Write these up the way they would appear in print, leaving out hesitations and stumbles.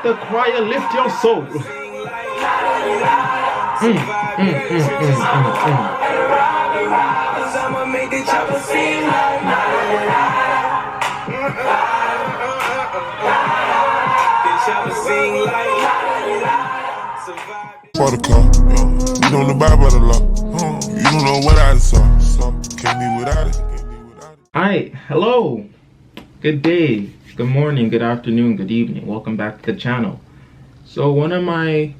the choir lift your soul. For the car, you don't abide by the law. You don't know what I saw. Can't be without it. Alright, hello. Good day, good morning, good afternoon, good evening. Welcome back to the channel. So one of my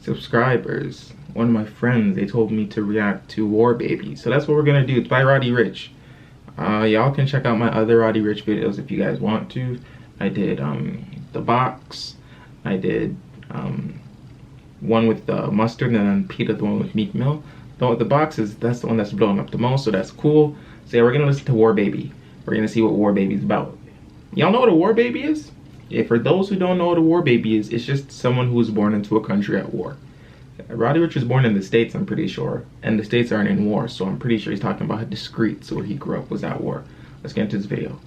subscribers, one of my friends, they told me to react to War Baby. So that's what we're gonna do. It's by Roddy Ricch. Y'all can check out my other Roddy Ricch videos if you guys want to. I did the box. I did one with mustard, and then Peter, the one with meat mill. The box that's the one that's blowing up the most, so that's cool. So yeah, we're gonna listen to War Baby. We're gonna see what War Baby's about. Y'all know what a War Baby is? Yeah, for those who don't know what a War Baby is, it's just someone who was born into a country at war. Roddy Ricch was born in the States, I'm pretty sure, and the States aren't in war, so I'm pretty sure he's talking about how discreet, so where he grew up was at war. Let's get into this video.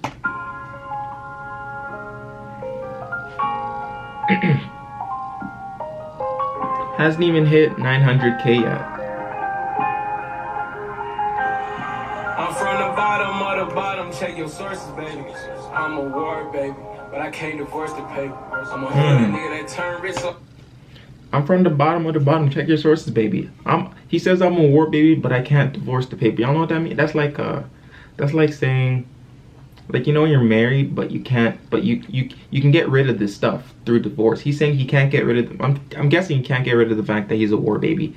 Hasn't even hit 900K yet. I'm from the bottom of the bottom, check your sources, baby. I'm a war baby, but I can't divorce the paper. I'm a hood nigga that turn rich up. I'm from the bottom of the bottom, check your sources, baby. He says I'm a war baby, but I can't divorce the paper. Y'all know what that means? That's like saying, like, you know, you're married, but you can't, but you can get rid of this stuff through divorce. He's saying he can't get rid of, I'm guessing he can't get rid of the fact that he's a war baby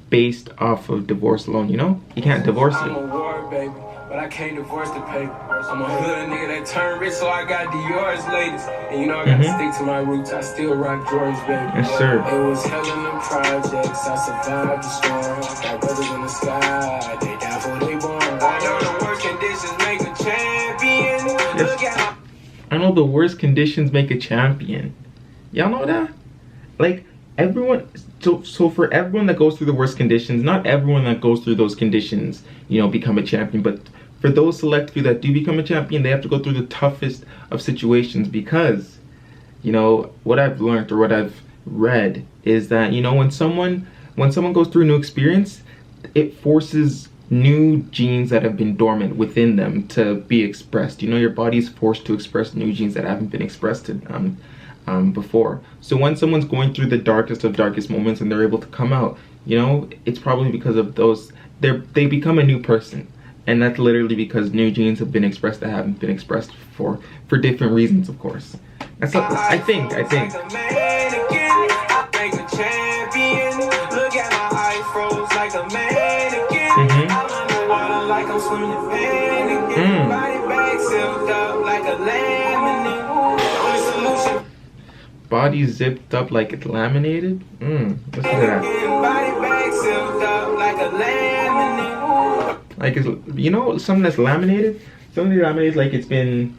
based off of divorce alone, you know? He can't divorce it. I'm a war baby, but I can't divorce the paper. I'm a hood nigga that turn rich, so I got Dior's latest. And you know I gotta stick to my roots, I still rock George, baby. Yes, sir. It was hell in them projects, I survived the storm. Got brothers in the sky, they die for they born. I know the worst conditions make a champion. Look at my... I know the worst conditions make a champion. Y'all know that? Like, everyone, so for everyone that goes through the worst conditions, not everyone that goes through those conditions, you know, become a champion, but for those select few that do become a champion, they have to go through the toughest of situations, because, you know, what I've learned or what I've read is that, you know, when someone goes through a new experience, it forces new genes that have been dormant within them to be expressed. You know, your body's forced to express new genes that haven't been expressed before. So when someone's going through the darkest of darkest moments and they're able to come out, you know, it's probably because of those, they become a new person. And that's literally because new genes have been expressed that haven't been expressed for different reasons, of course. That's what, I think. Body zipped up like it's laminated? Listen to that. Like, it's, you know, something that's laminated? Something laminated like it's been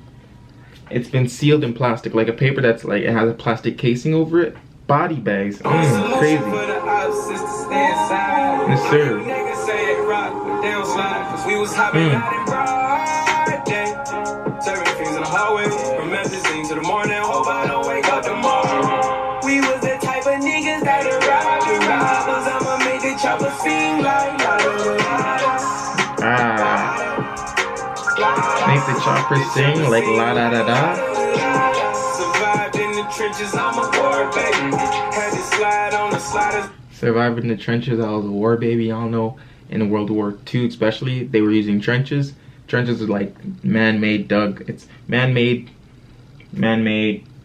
sealed in plastic, like a paper that's like, it has a plastic casing over it. Body bags. Crazy. Yes, sir. We was the type of niggas that robbed the robbers. I'ma make the chopper sing like Make the chopper sing like la da da da. Survived in the trenches, I'm a war baby. Had to slide on the sliders. Survived in the trenches, I was a war baby. Y'all know in World War II especially, they were using trenches. Trenches are like man-made it's man-made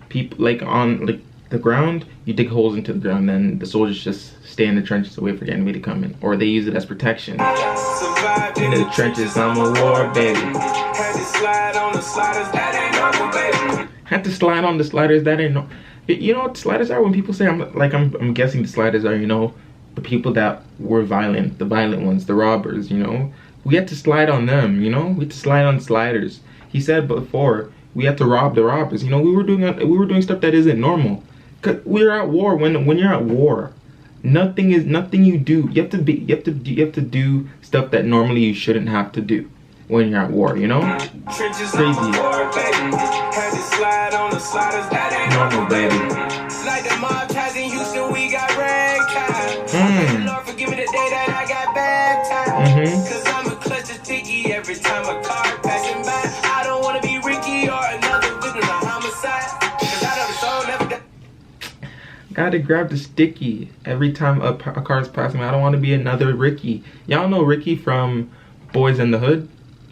people, like on like the ground, you dig holes into the ground, then the soldiers just stay in the trenches to wait for the enemy to come in, or they use it as protection. In the trenches, I'm a war baby. Had to slide on the sliders, that ain't normal, baby. Had to slide on the sliders, that ain't no. You know what sliders are? When people say, I'm guessing the sliders are, you know, the people that were violent, the violent ones, the robbers, you know. We had to slide on them, you know. We had to slide on sliders. He said before, we had to rob the robbers. You know, we were doing stuff that isn't normal. Cause we're at war. When you're at war, nothing you do. You have to do stuff that normally you shouldn't have to do when you're at war. You know, crazy. Normal, baby. Cause I'm a clutch of sticky every time a car passing by. I don't wanna be Ricky or another victim of homicide. Cause I know the soul never died. Gotta grab the sticky every time a car's passing me. I don't want to be another Ricky. Y'all know Ricky from Boys in the Hood?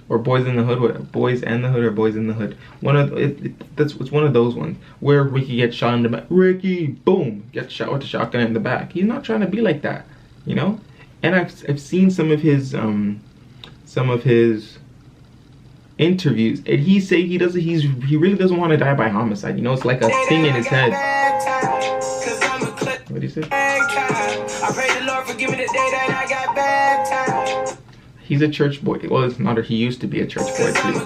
Or Boys in the Hood? What? Boys and the Hood or Boys in the Hood? It's one of those ones where Ricky gets shot in the back. Ricky, boom, gets shot with a shotgun in the back. He's not trying to be like that, you know. And I've seen some of his interviews, and he really doesn't want to die by homicide. You know, it's like a thing in his head. What do you say? I pray the Lord forgive me the day that I got baptized. He's a church boy. Well, it's not. He used to be a church boy too.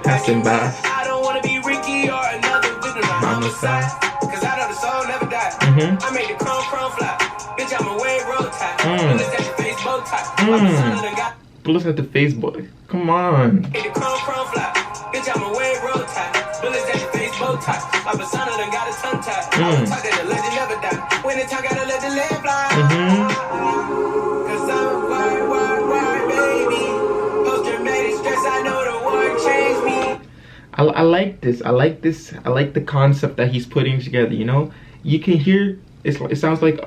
Passing by. I don't want to be Ricky or another victim of homicide. Cause I know the soul never died. I made the chrome fly. Bitch, I'm a way road tie. Bullets at the face bow tie. Bullets at the face boy. Come on. Made the chrome fly. Bitch, I'm a way road tie. Bullets at the face bow tie. My persona done got a tongue tie. I talk that the legend never die. When the time gotta let the lead fly. I like this. I like the concept that he's putting together. You know, you can hear it sounds like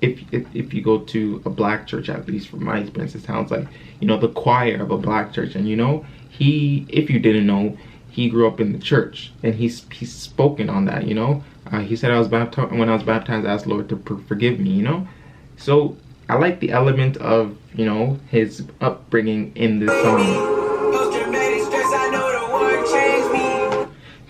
if you go to a black church, at least from my experience, it sounds like, you know, the choir of a black church. And you know, if you didn't know, he grew up in the church, and he's spoken on that. You know, he said when I was baptized, I asked Lord to forgive me. You know, so I like the element of, you know, his upbringing in this song.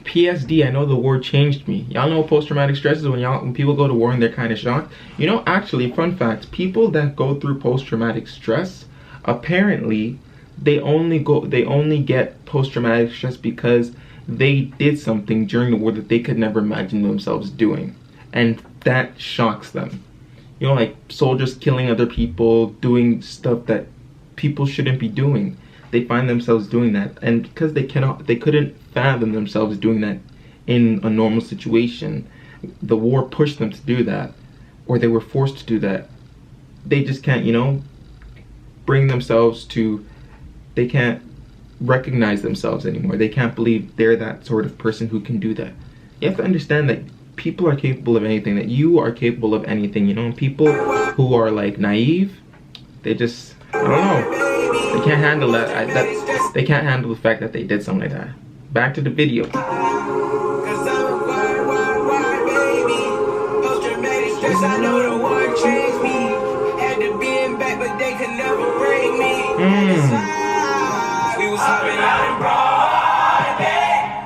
PSD, I know the war changed me. Y'all know post-traumatic stress is when people go to war and they're kind of shocked. You know, actually, fun fact, people that go through post-traumatic stress, apparently they only get post-traumatic stress because they did something during the war that they could never imagine themselves doing, and that shocks them. You know, like soldiers killing other people, doing stuff that people shouldn't be doing. They find themselves doing that, and because they couldn't fathom themselves doing that in a normal situation, the war pushed them to do that, or they were forced to do that. They just can't, you know, they can't recognize themselves anymore. They can't believe they're that sort of person who can do that. You have to understand that people are capable of anything, that you are capable of anything, you know. And people who are like naive, they just, I don't know, they can't handle that. They can't handle the fact that they did something like that. Back to the video.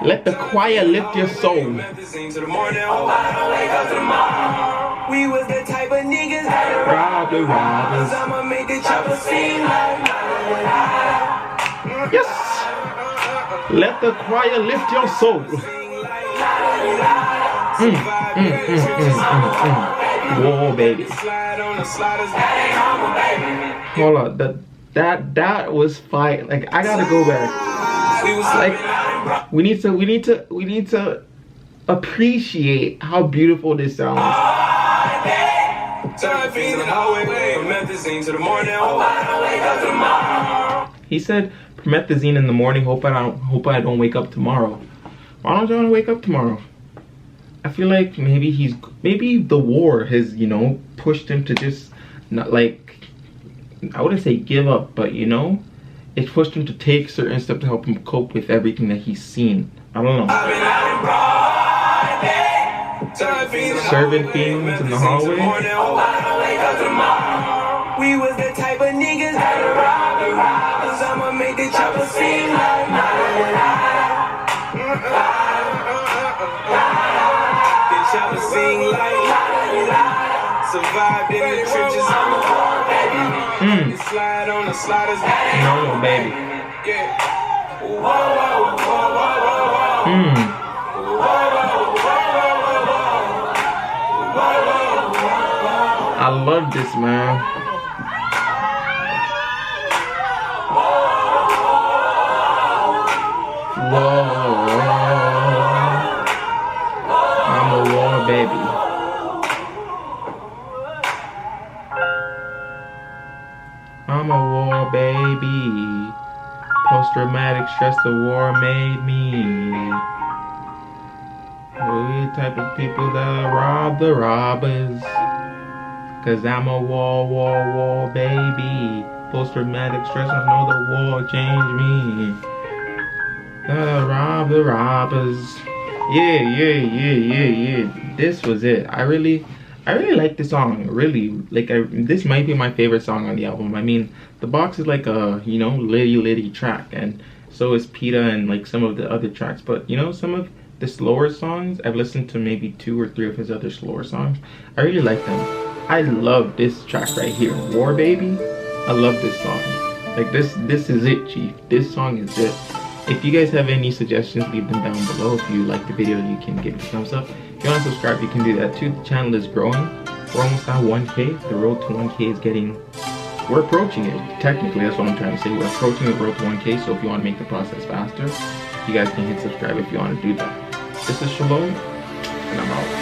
Let the choir lift your soul. We was the type of niggas that rob the robbers. I'ma make the chopper sing like yes. Let the choir lift your soul. Whoa, baby. Hold on, that was fire. Like, I gotta go back. Like, we need to appreciate how beautiful this sounds. He said, promethazine in the morning, hope I don't wake up tomorrow. Why don't you want to wake up tomorrow? I feel like maybe the war has, you know, pushed him to just not, like, I wouldn't say give up, but, you know, it pushed him to take certain steps to help him cope with everything that he's seen. I don't know. Serving things in the hallway. We was the type of niggas that rob the robbers. I'ma make the chopper sing like the chopper sing like survived in the trenches. Slide on the sliders. No, baby. Yeah. I love this, man. Whoa. I'm a war baby. Post-traumatic stress, the war made me. We type of people that rob the robbers. Cause I'm a war baby. Post-traumatic stress, I know the war changed me. Rob the robbers. Yeah. This was it. I really like the song. Really, like this might be my favorite song on the album. I mean, the box is like a, you know, litty track, and so is Pita and like some of the other tracks. But you know, some of the slower songs, I've listened to maybe 2 or 3 of his other slower songs. I really like them. I love this track right here, War Baby. I love this song. Like this is it, Chief. This song is it. If you guys have any suggestions, leave them down below. If you like the video, you can give it a thumbs up. If you want to subscribe, you can do that too. The channel is growing. We're almost at 1K. The road to 1K is getting, we're approaching it. Technically, that's what I'm trying to say. We're approaching the road to 1K. So if you want to make the process faster, you guys can hit subscribe if you want to do that. This is Shalom, and I'm out.